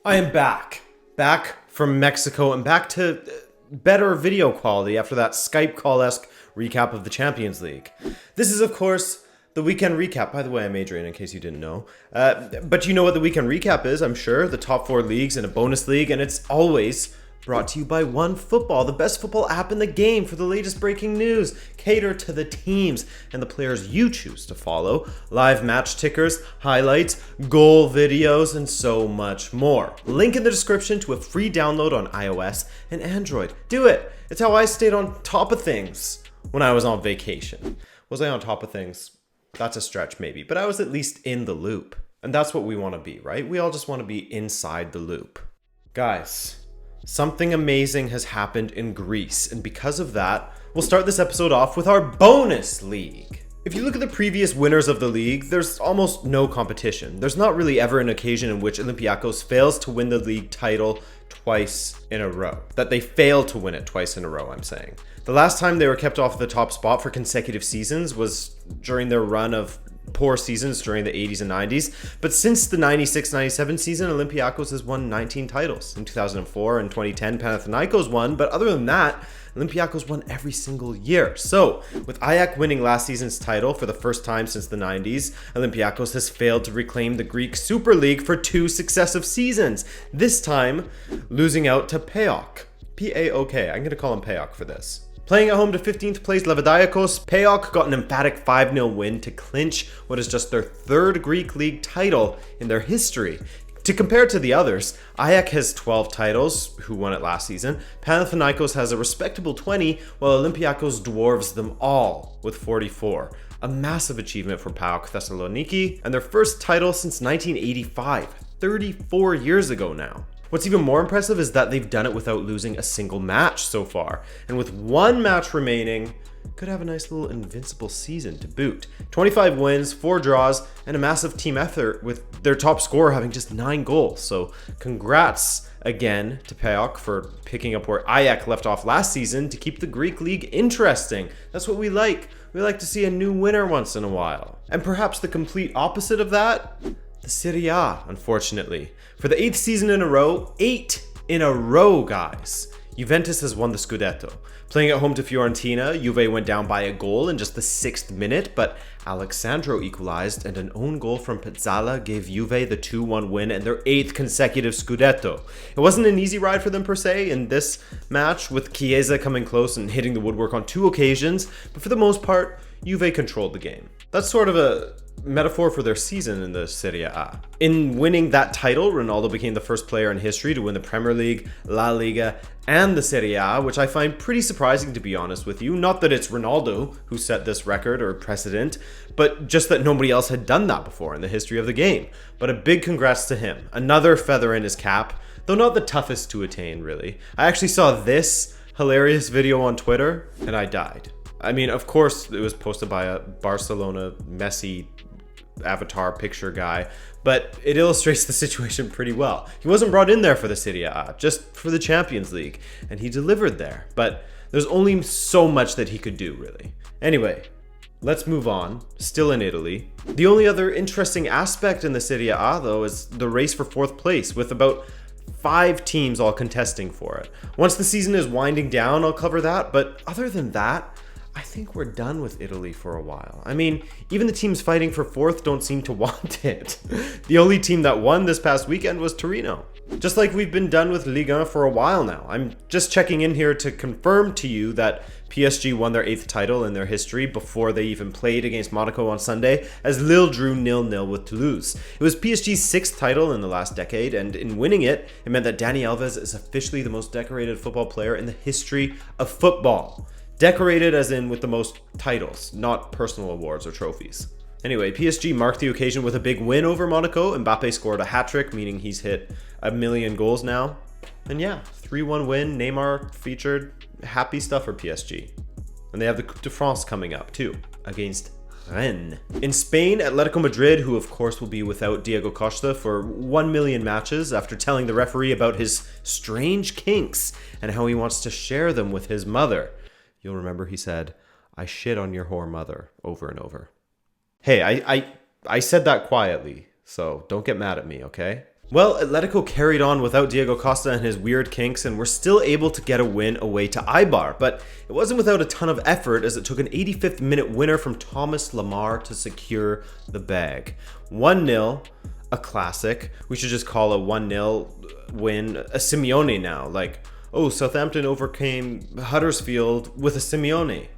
I am back from Mexico and back to better video quality after that Skype call-esque recap of the Champions League. This is, of course, the weekend recap. By the way, I'm Adrian, in case you didn't know. But you know what the weekend recap is, I'm sure. The top 4 leagues and a bonus league, and it's always brought to you by OneFootball, the best football app in the game for the latest breaking news. Cater to the teams and the players you choose to follow. Live match tickers, highlights, goal videos, and so much more. Link in the description to a free download on iOS and Android. Do it! It's how I stayed on top of things when I was on vacation. Was I on top of things? That's a stretch maybe, but I was at least in the loop. And that's what we want to be, right? We all just want to be inside the loop. Guys, something amazing has happened in Greece, and because of that, we'll start this episode off with our bonus league. If you look at the previous winners of the league, there's almost no competition. There's not really ever an occasion in which Olympiacos fails to win the league title twice in a row. That they fail to win it twice in a row, I'm saying. The last time they were kept off the top spot for consecutive seasons was during their run of poor seasons during the 80s and 90s, but since the 96-97 season, Olympiacos has won 19 titles. In 2004 and 2010, Panathinaikos won, but other than that, Olympiacos won every single year. So, with Ajax winning last season's title for the first time since the 90s, Olympiacos has failed to reclaim the Greek Super League for 2 successive seasons, this time losing out to PAOK. P-A-O-K, I'm going to call him PAOK for this. Playing at home to 15th place Levadiakos, PAOK got an emphatic 5-0 win to clinch what is just their 3rd Greek league title in their history. To compare to the others, Ajax has 12 titles, who won it last season. Panathinaikos has a respectable 20, while Olympiacos dwarves them all with 44. A massive achievement for PAOK Thessaloniki, and their first title since 1985, 34 years ago now. What's even more impressive is that they've done it without losing a single match so far, and with 1 match remaining, could have a nice little invincible season to boot. 25 wins, 4 draws, and a massive team effort with their top scorer having just 9 goals. So congrats again to PAOK for picking up where Ajax left off last season to keep the Greek league interesting. That's what we like. We like to see a new winner once in a while. And perhaps the complete opposite of that, the Serie A, unfortunately. For the 8th season in a row, 8 in a row, guys, Juventus has won the Scudetto. Playing at home to Fiorentina, Juve went down by a goal in just the 6th minute, but Alexandro equalized, and an own goal from Pizzala gave Juve the 2-1 win and their 8th consecutive Scudetto. It wasn't an easy ride for them per se in this match, with Chiesa coming close and hitting the woodwork on 2 occasions, but for the most part, Juve controlled the game. That's sort of a metaphor for their season in the Serie A. In winning that title, Ronaldo became the first player in history to win the Premier League, La Liga, and the Serie A, which I find pretty surprising, to be honest with you. Not that it's Ronaldo who set this record or precedent, but just that nobody else had done that before in the history of the game. But a big congrats to him. Another feather in his cap, though not the toughest to attain, really. I actually saw this hilarious video on Twitter, and I died. I mean, of course, it was posted by a Barcelona Messi avatar picture guy, but it illustrates the situation pretty well. He wasn't brought in there for the Serie A, just for the Champions League, and he delivered there. But there's only so much that he could do, really. Anyway, let's move on. Still in Italy. The only other interesting aspect in the Serie A, though, is the race for 4th place, with about 5 teams all contesting for it. Once the season is winding down, I'll cover that, but other than that, I think we're done with Italy for a while. I mean, even the teams fighting for 4th don't seem to want it. The only team that won this past weekend was Torino. Just like we've been done with Liga for a while now. I'm just checking in here to confirm to you that PSG won their 8th title in their history before they even played against Monaco on Sunday, as Lille drew 0-0 with Toulouse. It was PSG's 6th title in the last decade, and in winning it, it meant that Dani Alves is officially the most decorated football player in the history of football. Decorated as in with the most titles, not personal awards or trophies. Anyway, PSG marked the occasion with a big win over Monaco. Mbappé scored a hat-trick, meaning he's hit 1 million goals now. And yeah, 3-1 win, Neymar featured. Happy stuff for PSG. And they have the Coupe de France coming up too, against Rennes. In Spain, Atletico Madrid, who of course will be without Diego Costa for 1 million matches after telling the referee about his strange kinks and how he wants to share them with his mother. You'll remember he said, "I shit on your whore mother," over and over. Hey, I said that quietly, so don't get mad at me, okay? Well, Atletico carried on without Diego Costa and his weird kinks and were still able to get a win away to Eibar, but it wasn't without a ton of effort as it took an 85th minute winner from Thomas Lemar to secure the bag. 1-0, a classic. We should just call a 1-0 win a Simeone now, like, oh, Southampton overcame Huddersfield with a Simeone.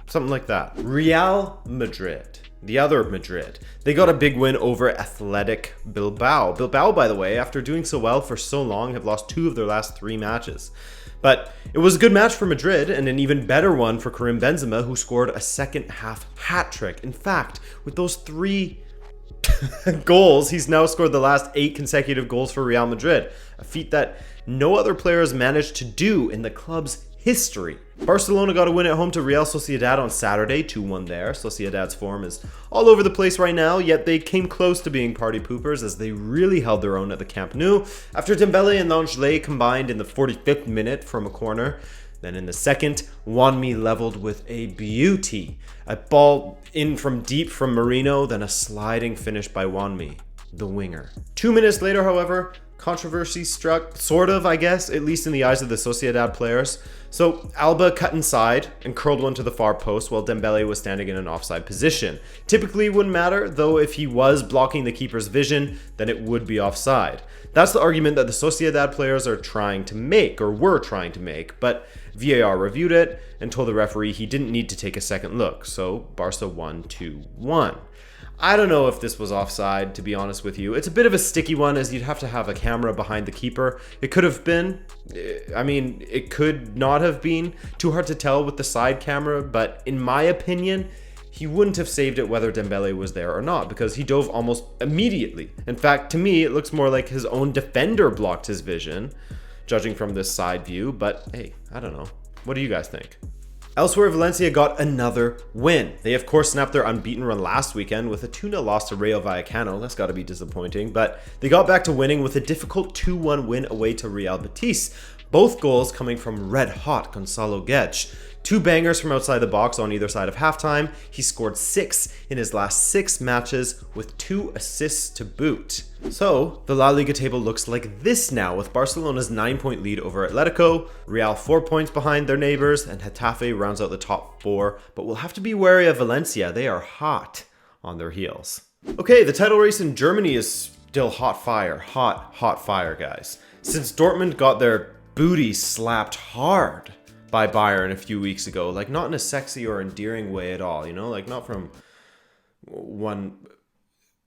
Something like that. Real Madrid. The other Madrid. They got a big win over Athletic Bilbao. Bilbao, by the way, after doing so well for so long, have lost 2 of their last 3 matches. But it was a good match for Madrid and an even better one for Karim Benzema, who scored a second half hat trick. In fact, with those 3 goals, he's now scored the last 8 consecutive goals for Real Madrid, a feat that no other player has managed to do in the club's history. Barcelona got a win at home to Real Sociedad on Saturday, 2-1 there. Sociedad's form is all over the place right now, yet they came close to being party poopers as they really held their own at the Camp Nou after Dembele and Langley combined in the 45th minute from a corner. Then in the second, Wanmi leveled with a beauty. A ball in from deep from Marino, then a sliding finish by Wanmi, the winger. 2 minutes later, however, controversy struck, sort of, I guess, at least in the eyes of the Sociedad players. So Alba cut inside and curled one to the far post while Dembele was standing in an offside position. Typically wouldn't matter, though if he was blocking the keeper's vision, then it would be offside. That's the argument that the Sociedad players are trying to make, or were trying to make, but VAR reviewed it and told the referee he didn't need to take a second look, so Barca won 2-1. I don't know if this was offside, to be honest with you. It's a bit of a sticky one as you'd have to have a camera behind the keeper. It could have been. I mean, it could not have been. Too hard to tell with the side camera, but in my opinion, he wouldn't have saved it whether Dembele was there or not because he dove almost immediately. In fact, to me, it looks more like his own defender blocked his vision, judging from this side view, but hey, I don't know. What do you guys think? Elsewhere, Valencia got another win. They, of course, snapped their unbeaten run last weekend with a 2-0 loss to Rayo Vallecano. That's got to be disappointing. But they got back to winning with a difficult 2-1 win away to Real Betis. Both goals coming from red-hot Gonzalo Guedes. 2 bangers from outside the box on either side of halftime. He scored 6 in his last 6 matches with 2 assists to boot. So, the La Liga table looks like this now, with Barcelona's 9-point lead over Atletico, Real 4 points behind their neighbors, and Getafe rounds out the top 4, but we'll have to be wary of Valencia. They are hot on their heels. Okay, the title race in Germany is still hot fire, guys. Since Dortmund got their booty slapped hard by Bayern a few weeks ago, like not in a sexy or endearing way at all, you know, like not from one,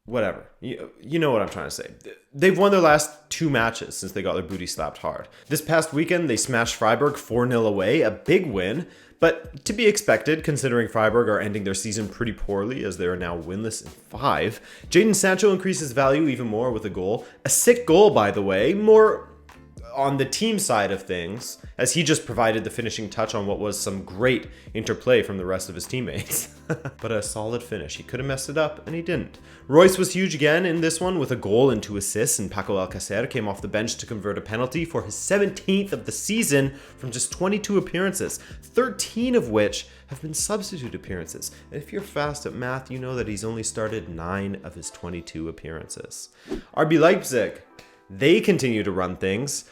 whatever, you know what I'm trying to say. They've won their last 2 matches since they got their booty slapped hard. This past weekend, they smashed Freiburg 4-0 away, a big win, but to be expected considering Freiburg are ending their season pretty poorly as they are now winless in 5. Jadon Sancho increases value even more with a goal. A sick goal, by the way, more on the team side of things, as he just provided the finishing touch on what was some great interplay from the rest of his teammates. But a solid finish. He could have messed it up, and he didn't. Royce was huge again in this one with a goal and 2 assists, and Paco Alcacer came off the bench to convert a penalty for his 17th of the season from just 22 appearances, 13 of which have been substitute appearances. And if you're fast at math, you know that he's only started 9 of his 22 appearances. RB Leipzig, they continue to run things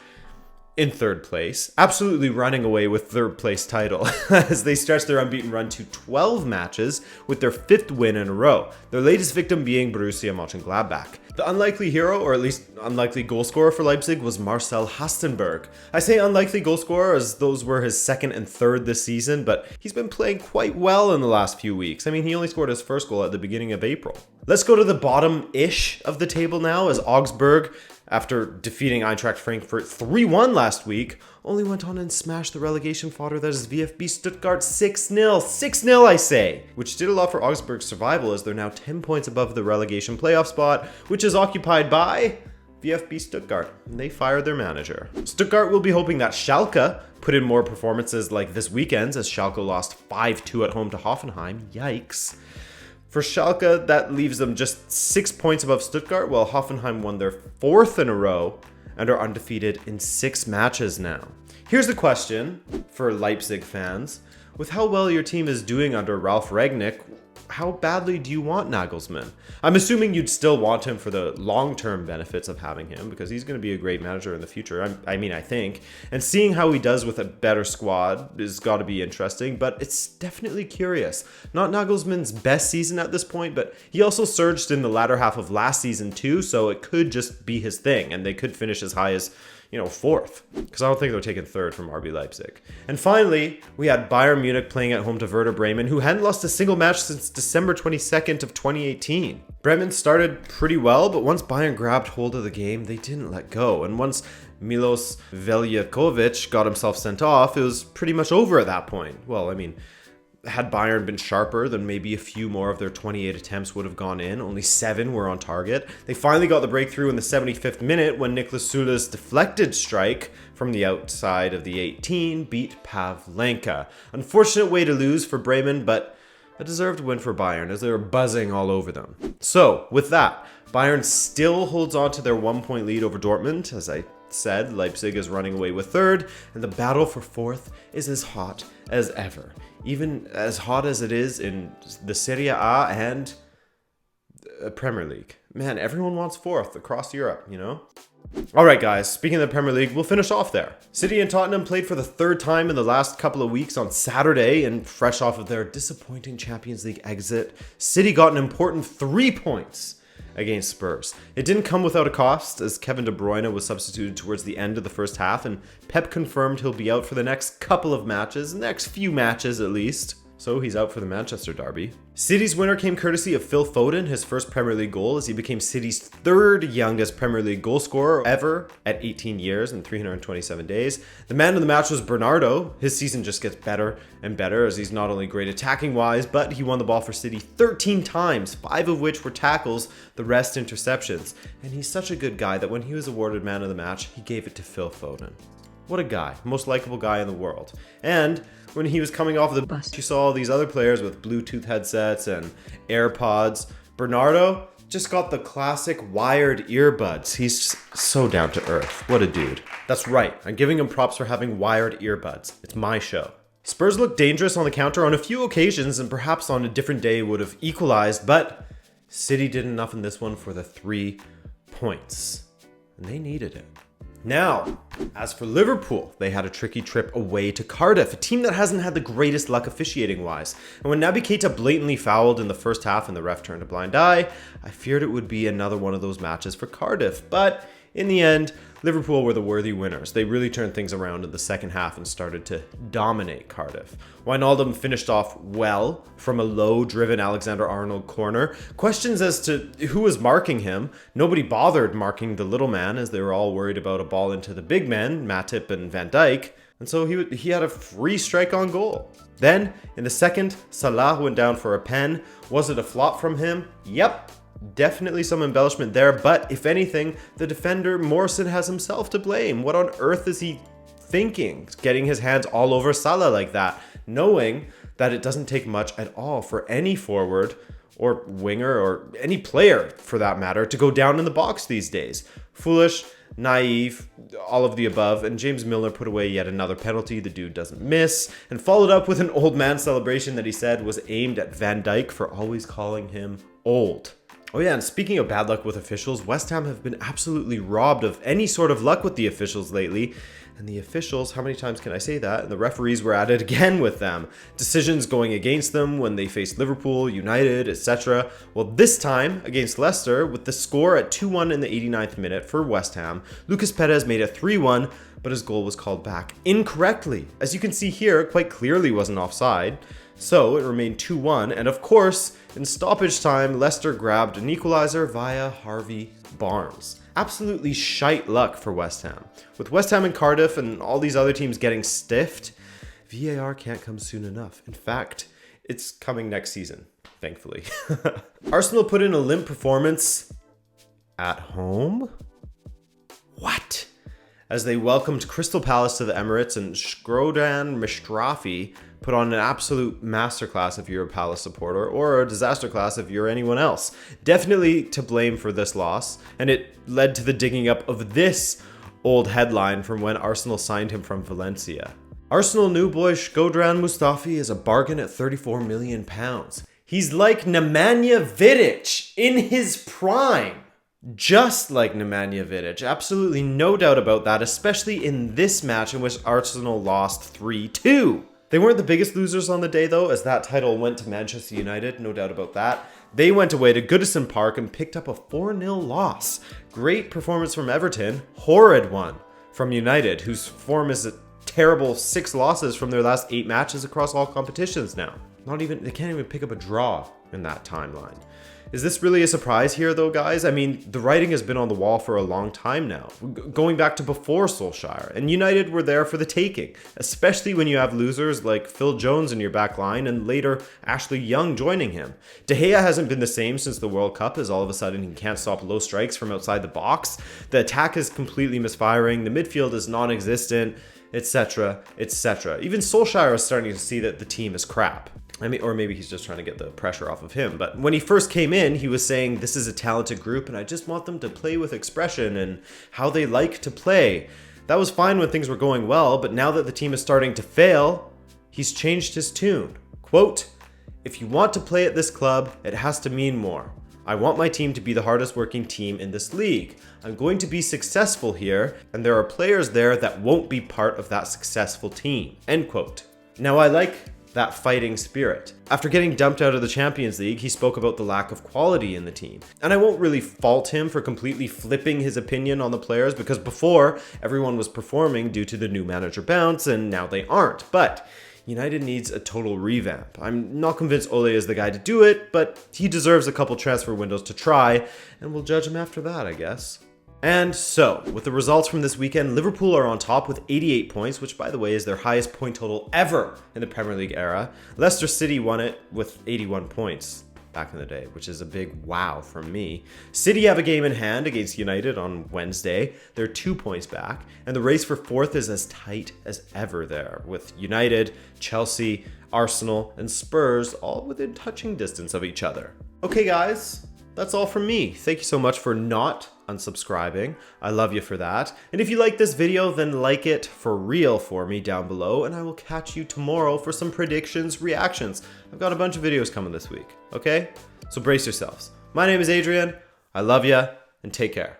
in 3rd place, absolutely running away with 3rd place title as they stretch their unbeaten run to 12 matches with their 5th win in a row, their latest victim being Borussia Mönchengladbach. The unlikely hero, or at least unlikely goal scorer for Leipzig, was Marcel Hastenberg. I say unlikely goal scorer as those were his 2nd and 3rd this season, but he's been playing quite well in the last few weeks. I mean, he only scored his first goal at the beginning of April. Let's go to the bottom-ish of the table now, as Augsburg, after defeating Eintracht Frankfurt 3-1 last week, only went on and smashed the relegation fodder that is VfB Stuttgart 6-0. 6-0, I say! Which did a lot for Augsburg's survival as they're now 10 points above the relegation playoff spot, which is occupied by VfB Stuttgart. They fired their manager. Stuttgart will be hoping that Schalke put in more performances like this weekend's, as Schalke lost 5-2 at home to Hoffenheim. Yikes. For Schalke, that leaves them just 6 points above Stuttgart, while Hoffenheim won their 4th in a row and are undefeated in 6 matches now. Here's the question for Leipzig fans. With how well your team is doing under Ralf Rangnick, how badly do you want Nagelsmann? I'm assuming you'd still want him for the long-term benefits of having him, because he's going to be a great manager in the future. I think. And seeing how he does with a better squad has got to be interesting, but it's definitely curious. Not Nagelsmann's best season at this point, but he also surged in the latter half of last season too, so it could just be his thing, and they could finish as high as, fourth, because I don't think they're taking third from RB Leipzig. And finally, we had Bayern Munich playing at home to Werder Bremen, who hadn't lost a single match since December 22nd of 2018. Bremen started pretty well, but once Bayern grabbed hold of the game, they didn't let go. And once Milos Veljakovic got himself sent off, it was pretty much over at that point. Well, had Bayern been sharper, then maybe a few more of their 28 attempts would have gone in. Only 7 were on target. They finally got the breakthrough in the 75th minute when Niklas Süle's deflected strike from the outside of the 18 beat Pavlenka. Unfortunate way to lose for Bremen, but a deserved win for Bayern as they were buzzing all over them. So, with that, Bayern still holds on to their 1-point lead over Dortmund. As I said, Leipzig is running away with third, and the battle for fourth is as hot as ever. Even as hot as it is in the Serie A and Premier League. Man, everyone wants fourth across Europe, Alright guys, speaking of the Premier League, we'll finish off there. City and Tottenham played for the third time in the last couple of weeks on Saturday, and fresh off of their disappointing Champions League exit, City got an important 3 points against Spurs. It didn't come without a cost, as Kevin De Bruyne was substituted towards the end of the first half, and Pep confirmed he'll be out for the next couple of matches, next few matches at least. So he's out for the Manchester derby. City's winner came courtesy of Phil Foden, his first Premier League goal, as he became City's third youngest Premier League goal scorer ever at 18 years and 327 days. The man of the match was Bernardo. His season just gets better and better, as he's not only great attacking-wise, but he won the ball for City 13 times, 5 of which were tackles, the rest interceptions. And he's such a good guy that when he was awarded man of the match, he gave it to Phil Foden. What a guy. Most likable guy in the world. And when he was coming off the bus, you saw all these other players with Bluetooth headsets and AirPods. Bernardo just got the classic wired earbuds. He's so down to earth. What a dude. That's right. I'm giving him props for having wired earbuds. It's my show. Spurs looked dangerous on the counter on a few occasions, and perhaps on a different day would have equalized, but City did enough in this one for the 3 points. And they needed it. Now, as for Liverpool, they had a tricky trip away to Cardiff, a team that hasn't had the greatest luck officiating-wise. And when Naby Keita blatantly fouled in the first half and the ref turned a blind eye, I feared it would be another one of those matches for Cardiff. But in the end, Liverpool were the worthy winners. They really turned things around in the second half and started to dominate Cardiff. Wijnaldum finished off well from a low-driven Alexander-Arnold corner. Questions as to who was marking him. Nobody bothered marking the little man, as they were all worried about a ball into the big men, Matip and Van Dijk. And so he had a free strike on goal. Then, in the second, Salah went down for a pen. Was it a flop from him? Yep. Definitely some embellishment there, but if anything, the defender Morrison has himself to blame. What on earth is he thinking? Getting his hands all over Salah like that, knowing that it doesn't take much at all for any forward or winger or any player for that matter to go down in the box these days. Foolish, naive, all of the above, and James Milner put away yet another penalty the dude doesn't miss, and followed up with an old man celebration that he said was aimed at Van Dijk for always calling him old. Oh yeah, and speaking of bad luck with officials, West Ham have been absolutely robbed of any sort of luck with the officials lately. And the officials, how many times can I say that? And the referees were at it again with them. Decisions going against them when they faced Liverpool, United, etc. Well, this time against Leicester, with the score at 2-1 in the 89th minute for West Ham, Lucas Perez made it 3-1, but his goal was called back incorrectly. As you can see here, it quite clearly wasn't offside. So it remained 2-1, and of course, in stoppage time, Leicester grabbed an equalizer via Harvey Barnes. Absolutely shite luck for West Ham. With West Ham and Cardiff and all these other teams getting stiffed, VAR can't come soon enough. In fact, it's coming next season, thankfully. Arsenal put in a limp performance at home? What? As they welcomed Crystal Palace to the Emirates, and Shkodran Mustafi put on an absolute masterclass if you're a Palace supporter, or a disaster class if you're anyone else. Definitely to blame for this loss, and it led to the digging up of this old headline from when Arsenal signed him from Valencia. Arsenal new boy Shkodran Mustafi is a bargain at £34 million. He's like Nemanja Vidic in his prime. Just like Nemanja Vidic, absolutely no doubt about that, especially in this match in which Arsenal lost 3-2. They weren't the biggest losers on the day though, as that title went to Manchester United, no doubt about that. They went away to Goodison Park and picked up a 4-0 loss. Great performance from Everton, horrid one from United, whose form is a terrible 6 losses from their last 8 matches across all competitions now. They can't even pick up a draw in that timeline. Is this really a surprise here though, guys? I mean, the writing has been on the wall for a long time now, going back to before Solskjaer, and United were there for the taking, especially when you have losers like Phil Jones in your back line and later Ashley Young joining him. De Gea hasn't been the same since the World Cup, as all of a sudden he can't stop low strikes from outside the box. The attack is completely misfiring, the midfield is non-existent, etc., etc. Even Solskjaer is starting to see that the team is crap. I mean, or maybe he's just trying to get the pressure off of him. But when he first came in, he was saying, this is a talented group and I just want them to play with expression and how they like to play. That was fine when things were going well, but now that the team is starting to fail, he's changed his tune. Quote, "If you want to play at this club, it has to mean more. I want my team to be the hardest working team in this league. I'm going to be successful here, and there are players there that won't be part of that successful team." End quote. Now I like that fighting spirit. After getting dumped out of the Champions League, he spoke about the lack of quality in the team. And I won't really fault him for completely flipping his opinion on the players, because before, everyone was performing due to the new manager bounce, and now they aren't. But United needs a total revamp. I'm not convinced Ole is the guy to do it, but he deserves a couple transfer windows to try, and we'll judge him after that, I guess. And so, with the results from this weekend, Liverpool are on top with 88 points, which by the way is their highest point total ever in the Premier League era. Leicester City won it with 81 points back in the day, which is a big wow from me. City have a game in hand against United on Wednesday. They're 2 points back, and the race for 4th is as tight as ever there, with United, Chelsea, Arsenal, and Spurs all within touching distance of each other. Okay guys, that's all from me. Thank you so much for not unsubscribing. I love you for that. And if you like this video, then like it for real for me down below, and I will catch you tomorrow for some predictions, reactions. I've got a bunch of videos coming this week, okay? So brace yourselves. My name is Adrian. I love you, and take care.